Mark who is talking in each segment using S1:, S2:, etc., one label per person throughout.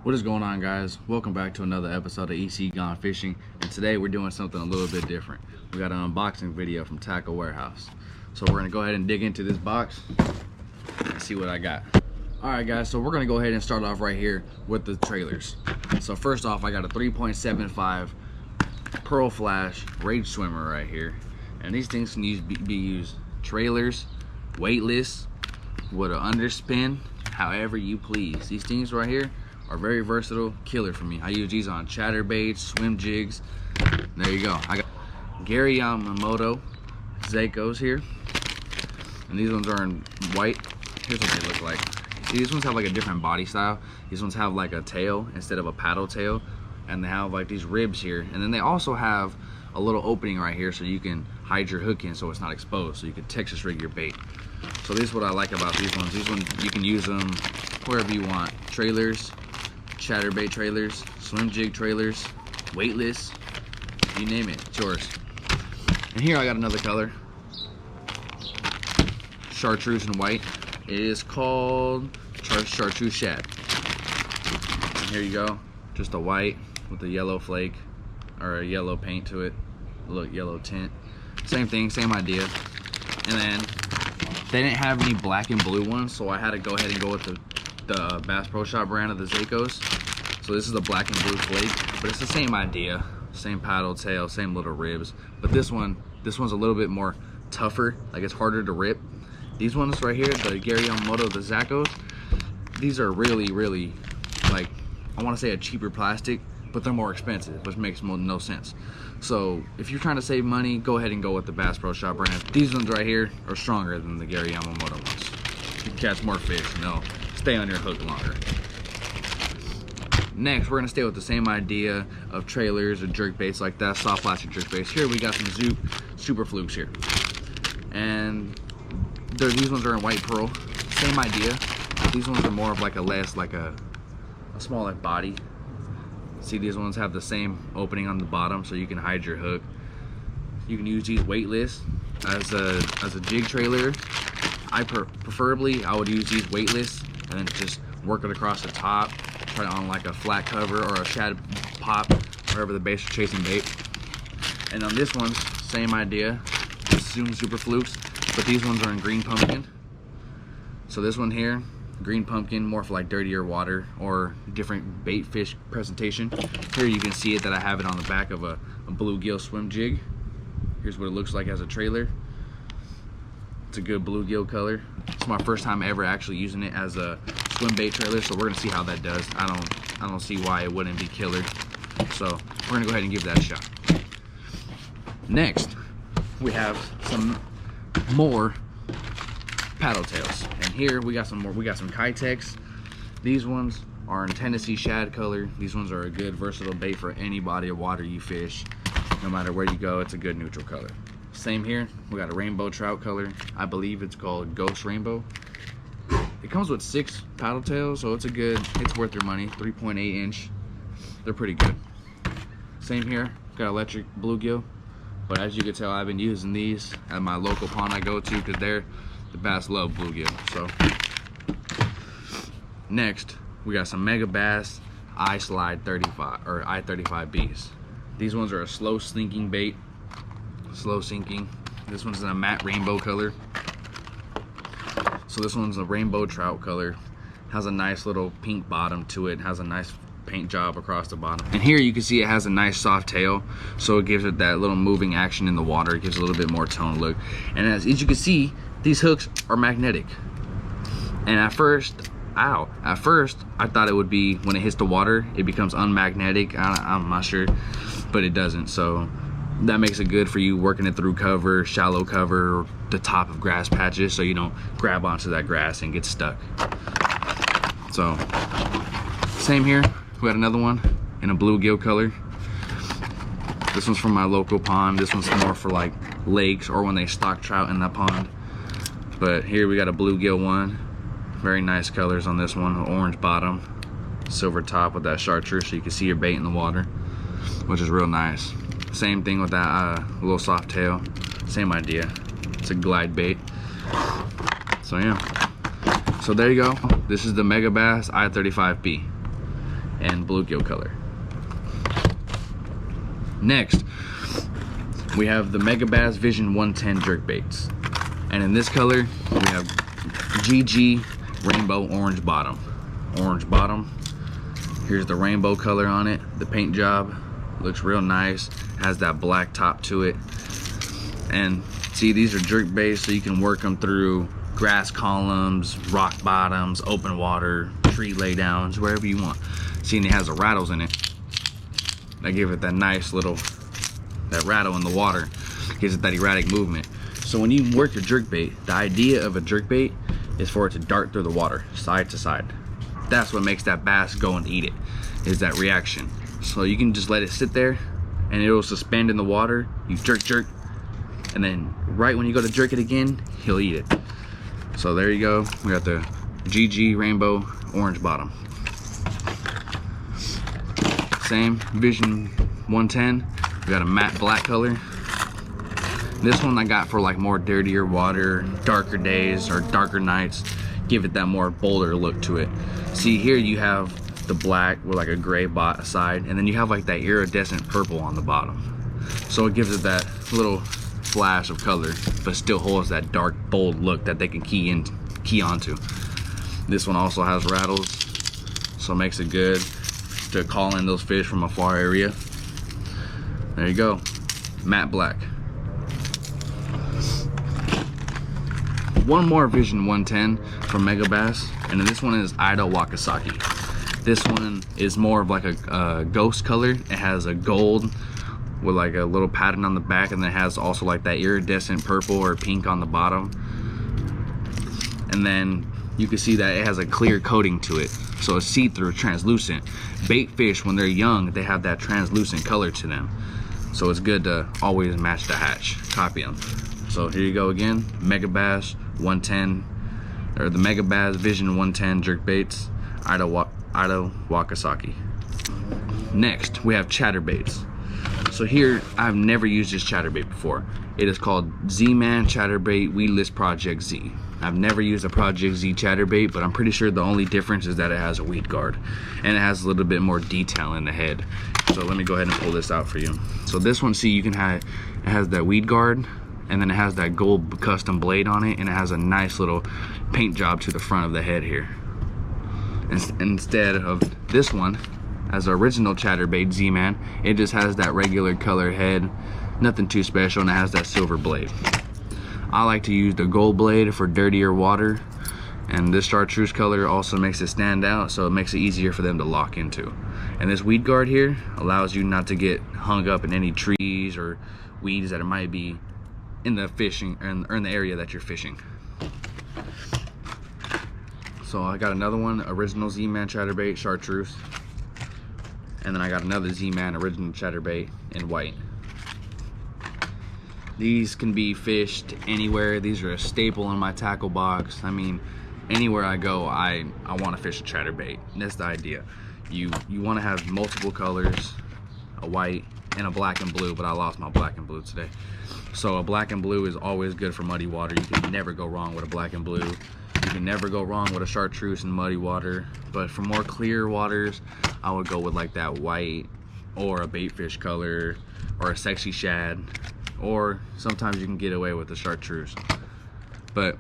S1: What is going on, guys? Welcome back to another episode of EC Gone Fishing, and today we're doing something a little bit different. We got an unboxing video from Tackle Warehouse. So we're gonna go ahead and dig into this box and see what I got. Alright guys, so we're gonna go ahead and start off right here with the trailers. So first off, I got a 3.75 Pearl Flash Rage Swimmer right here. And these things can be used trailers, weightless, with an underspin, however you please. These things right here are very versatile, killer for me. I use these on chatterbaits, swim jigs. There you go. I got Gary Yamamoto Zakos here, and these ones are in white. Here's what they look like. See, these ones have like a different body style. These ones have like a tail instead of a paddle tail, and they have like these ribs here, and then they also have a little opening right here so you can hide your hook in so it's not exposed, so you can Texas rig your bait. So this is what I like about these ones. These ones, you can use them wherever you want. Trailers, chatterbait trailers, swim jig trailers, weightless, you name it, it's yours. And here I got another color, chartreuse and white. It is called chartreuse shad. And here you go, just a white with a yellow flake or a yellow paint to it, a little yellow tint. Same thing, same idea. And then they didn't have any black and blue ones, so I had to go ahead and go with the Bass Pro Shop brand of the Zakos. So this is a black and blue flake, but it's the same idea, same paddle tail, same little ribs. But this one's a little bit more tougher, like it's harder to rip. These ones right here, the Gary Yamamoto, the Zakos, these are really, like, I want to say a cheaper plastic, but they're more expensive, which makes no sense. So if you're trying to save money, go ahead and go with the Bass Pro Shop brand. These ones right here are stronger than the Gary Yamamoto ones. You can catch more fish and they'll stay on your hook longer. Next, we're gonna stay with the same idea of trailers or jerk baits like that, soft plastic jerk baits. Here we got some Zoop Super Flukes here. And these ones are in white pearl. Same idea. These ones are more of like a smaller body. See, these ones have the same opening on the bottom so you can hide your hook. You can use these weightless as a jig trailer. Preferably I would use these weightless and then just work it across the top, try it on like a flat cover or a shad pop, wherever the baits are chasing bait. And on this one, same idea, Zoom Super Flukes, but these ones are in green pumpkin. So this one here, green pumpkin, more for like dirtier water or different bait fish presentation. Here you can see it that I have it on the back of a bluegill swim jig. Here's what it looks like as a trailer. It's a good bluegill color. It's my first time ever actually using it as a swim bait trailer, so we're gonna see how that does. I don't see why it wouldn't be killer. So we're gonna go ahead and give that a shot. Next, we have some more paddle tails, and here we got some more. We got some Kitex. These ones are in Tennessee shad color. These ones are a good versatile bait for any body of water you fish. No matter where you go, it's a good neutral color. Same here, we got a rainbow trout color. I believe it's called Ghost Rainbow. It comes with 6 paddle tails, so it's worth your money. 3.8 inch, they're pretty good. Same here, got electric bluegill, but as you can tell, I've been using these at my local pond I go to because the bass love bluegill. So next, we got some Mega Bass I-Slide 35 or I-35Bs. These ones are a slow sinking bait. Slow sinking. This one's in a matte rainbow color. So this one's a rainbow trout color. Has a nice little pink bottom to it. Has a nice paint job across the bottom. And here you can see it has a nice soft tail, so it gives it that little moving action in the water. It gives a little bit more tone look. And as you can see, these hooks are magnetic. And at first I thought it would be when it hits the water, it becomes unmagnetic. I'm not sure, but it doesn't. So that makes it good for you working it through cover, shallow cover, or the top of grass patches, so you don't grab onto that grass and get stuck. So same here, we got another one in a bluegill color. This one's from my local pond. This one's more for like lakes or when they stock trout in that pond. But here we got a bluegill one. Very nice colors on this one, orange bottom, silver top with that chartreuse so you can see your bait in the water, which is real nice. Same thing with that little soft tail, same idea. It's a glide bait. So yeah, so there you go. This is the Mega Bass I-35B. and bluegill color. Next, we have the Megabass Vision 110 Jerkbaits. And in this color, we have GG Rainbow Orange Bottom. Orange bottom. Here's the rainbow color on it. The paint job looks real nice. Has that black top to it. And see, these are jerkbaits, so you can work them through grass columns, rock bottoms, open water, tree laydowns, wherever you want. See, and it has the rattles in it. I give it that nice little, that rattle in the water. Gives it that erratic movement. So when you work your jerkbait, the idea of a jerkbait is for it to dart through the water, side to side. That's what makes that bass go and eat it, is that reaction. So you can just let it sit there and it will suspend in the water. You jerk, jerk, and then right when you go to jerk it again, he'll eat it. So there you go. We got the GG Rainbow Orange Bottom. Same Vision 110. We got a matte black color. This one I got for like more dirtier water, darker days or darker nights. Give it that more bolder look to it. See, here you have the black with like a gray side, and then you have like that iridescent purple on the bottom. So it gives it that little flash of color, but still holds that dark, bold look that they can key onto. This one also has rattles, so it makes it good to call in those fish from a far area. There you go, matte black. One more Vision 110 from Megabass, and this one is Ido Wakasaki. This one is more of like a ghost color. It has a gold with like a little pattern on the back, and then it has also like that iridescent purple or pink on the bottom. And then you can see that it has a clear coating to it, so it's see-through, translucent. Bait fish, when they're young, they have that translucent color to them, so it's good to always match the hatch, copy them. So here you go again, Megabass 110, or the Megabass Vision 110 Jerkbaits, Ido Wakasaki. Next, we have Chatterbaits. So here, I've never used this chatterbait before. It is called Z-Man Chatterbait Weedless Project Z. I've never used a Project Z chatterbait, but I'm pretty sure the only difference is that it has a weed guard and it has a little bit more detail in the head. So let me go ahead and pull this out for you. So this one, see, you can have, it has that weed guard, and then it has that gold custom blade on it, and it has a nice little paint job to the front of the head here. Instead of this one, as the original chatterbait Z-Man, it just has that regular color head, nothing too special, and it has that silver blade. I like to use the gold blade for dirtier water, and this chartreuse color also makes it stand out, so it makes it easier for them to lock into. And this weed guard here allows you not to get hung up in any trees or weeds that it might be in the fishing or in the area that you're fishing. So I got another one, original Z-Man chatterbait chartreuse, and then I got another Z-Man original chatterbait in white. These can be fished anywhere. These are a staple in my tackle box. I mean, anywhere I go, I want to fish a chatterbait. That's the idea. You want to have multiple colors, a white and a black and blue, but I lost my black and blue today. So a black and blue is always good for muddy water. You can never go wrong with a black and blue. You can never go wrong with a chartreuse in muddy water. But for more clear waters, I would go with like that white or a baitfish color or a sexy shad, or sometimes you can get away with the chartreuse. But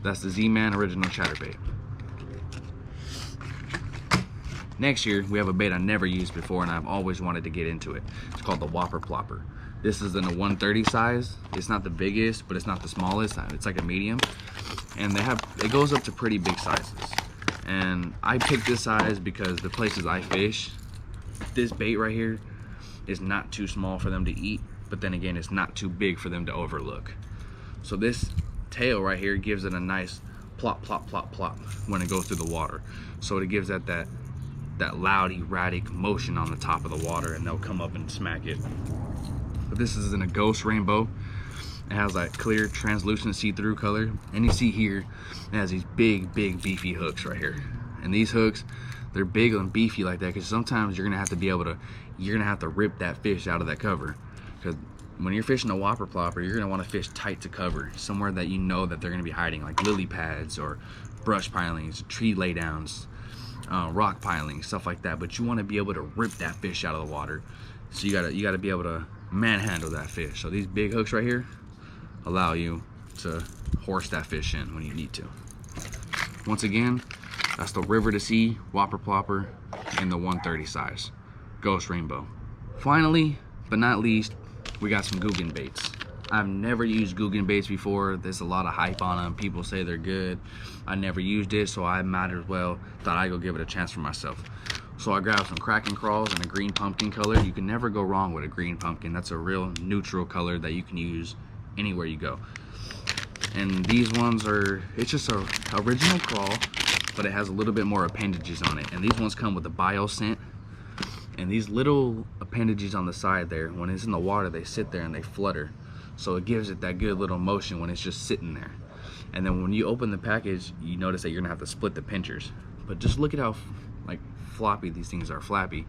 S1: that's the Z-Man original chatterbait. Next year, we have a bait I never used before and I've always wanted to get into it. It's called the Whopper Plopper. This is in a 130 size. It's not the biggest, but it's not the smallest. It's like a medium. And it goes up to pretty big sizes. And I picked this size because the places I fish, this bait right here is not too small for them to eat, but then again, it's not too big for them to overlook. So this tail right here gives it a nice plop, plop, plop, plop when it goes through the water. So it gives that loud, erratic motion on the top of the water, and they'll come up and smack it. But this is in a ghost rainbow. It has that clear, translucent, see-through color. And you see here, it has these big, big, beefy hooks right here. And these hooks, they're big and beefy like that because sometimes you're gonna have to rip that fish out of that cover. Because when you're fishing a Whopper Plopper, you're gonna want to fish tight to cover, somewhere that you know that they're gonna be hiding, like lily pads or brush pilings, tree laydowns, rock piling, stuff like that. But you want to be able to rip that fish out of the water, so you gotta be able to manhandle that fish. So these big hooks right here allow you to horse that fish in when you need to. Once again, that's the river to sea whopper plopper in the 130 size ghost rainbow. Finally but not least, we got some Googan Baits. I've never used Googan Baits before. There's a lot of hype on them. People say they're good. I never used it, so I might as well thought I'd go give it a chance for myself. So I grabbed some Kraken craws in a green pumpkin color. You can never go wrong with a green pumpkin. That's a real neutral color that you can use anywhere you go. And these ones are, it's just a original crawl, but it has a little bit more appendages on it. And these ones come with a bio scent. And these little appendages on the side there, when it's in the water, they sit there and they flutter. So it gives it that good little motion when it's just sitting there. And then when you open the package, you notice that you're gonna have to split the pinchers. But just look at how like floppy these things are, flappy.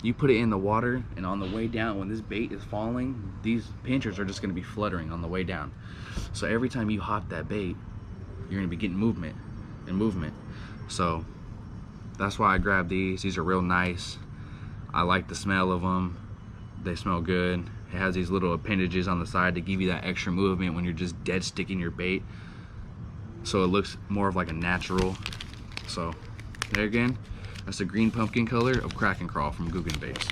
S1: You put it in the water, and on the way down, when this bait is falling, these pinchers are just gonna be fluttering on the way down. So every time you hop that bait, you're gonna be getting movement and movement. So that's why I grabbed these. These are real nice. I like the smell of them. They smell good. It has these little appendages on the side to give you that extra movement when you're just dead sticking your bait. So it looks more of like a natural. So there again, that's the green pumpkin color of Kraken Crawl from Googan Baits.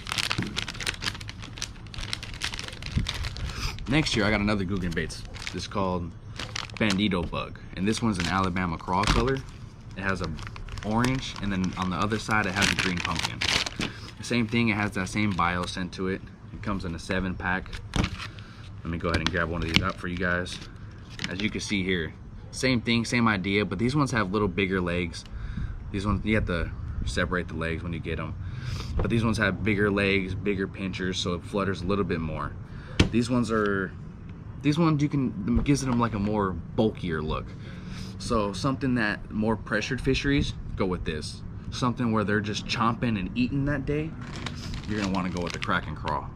S1: Next year I got another Googan Baits. This is called Bandito Bug. And this one's an Alabama crawl color. It has a orange, and then on the other side it has a green pumpkin. Same thing, it has that same bio scent to it. It comes in a 7-pack. Let me go ahead and grab one of these up for you guys. As you can see here, same thing, same idea, but these ones have little bigger legs. These ones, you have to separate the legs when you get them. But these ones have bigger legs, bigger pinchers, so it flutters a little bit more. These ones you can, gives them like a more bulkier look. So something that more pressured fisheries, go with this. Something where they're just chomping and eating that day, you're gonna want to go with the Kraken Crawl,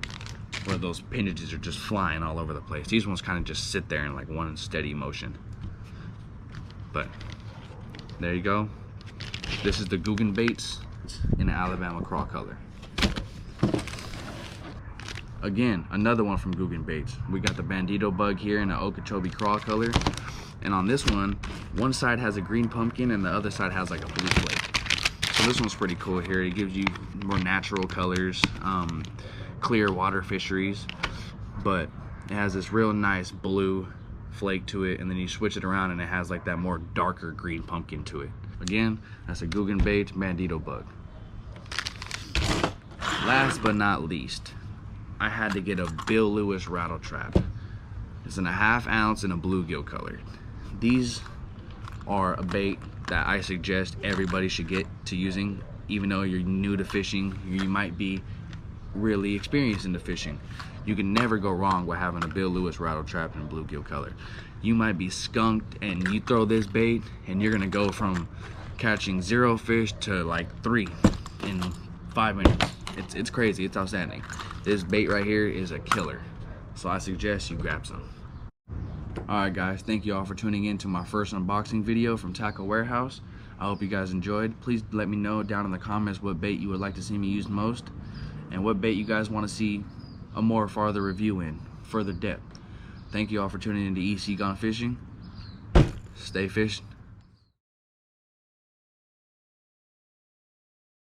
S1: where those appendages are just flying all over the place. These ones kind of just sit there in like one steady motion. But there you go. This is the Googan Baits in the Alabama crawl color. Again, another one from Googan Baits. We got the Bandito Bug here in the Okeechobee crawl color. And on this one side has a green pumpkin and the other side has like a blue flake. So this one's pretty cool here. It gives you more natural colors, clear water fisheries, but it has this real nice blue flake to it, and then you switch it around and it has like that more darker green pumpkin to it. Again, that's a Googan Baits Bandito Bug. Last but not least, I had to get a Bill Lewis rattle trap. It's in a 1/2 ounce in a bluegill color. These are a bait that I suggest everybody should get to using. Even though you're new to fishing, you might be really experienced into fishing. You can never go wrong with having a Bill Lewis rattle trap in a bluegill color. You might be skunked and you throw this bait and you're gonna go from catching 0 fish to like 3 in 5 minutes. It's crazy, it's outstanding. This bait right here is a killer. So I suggest you grab some. Alright guys, thank you all for tuning in to my first unboxing video from Tackle Warehouse. I hope you guys enjoyed. Please let me know down in the comments what bait you would like to see me use most, and what bait you guys want to see a more farther review in, further depth. Thank you all for tuning in to EC Gone Fishing. Stay fishing.